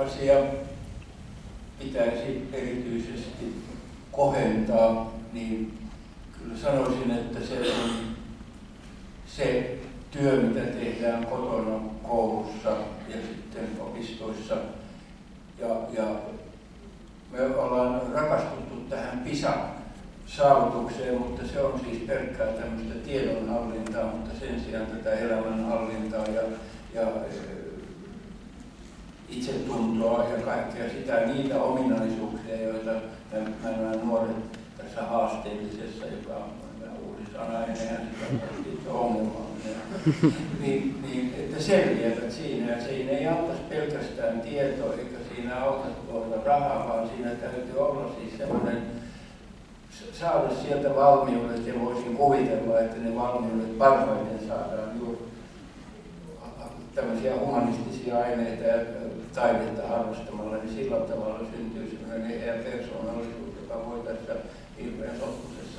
asia pitäisi erityisesti kohentaa, niin kyllä sanoisin, että se on se työ, mitä tehdään kotona, koulussa ja sitten opistoissa. Ja me ollaan rakastuttu tähän PISA-saavutukseen, mutta se on siis pelkkää tämmöistä tiedonhallintaa, mutta sen sijaan tätä elämänhallintaa ja itsetuntoa ja kaikkea sitä, niitä ominaisuuksia, joita nämä nuoret tässä haasteellisessa, joka on uusi sana, eihän sitä ongelmallinen, niin että selviävät siinä. Ja siinä ei auta pelkästään tieto, eikä siinä auta tuolla rahaa, vaan siinä täytyy olla siis semmoinen, saada sieltä valmiudet, ja voisin kuvitella, että ne valmiudet parhaiten saadaan juuri tämmöisiä humanistisia aineita ja taidetta harrastamalla, niin sillä tavalla syntyy sellainen eheä persoonallisuus, joka voi tässä hirveän sotkuisessa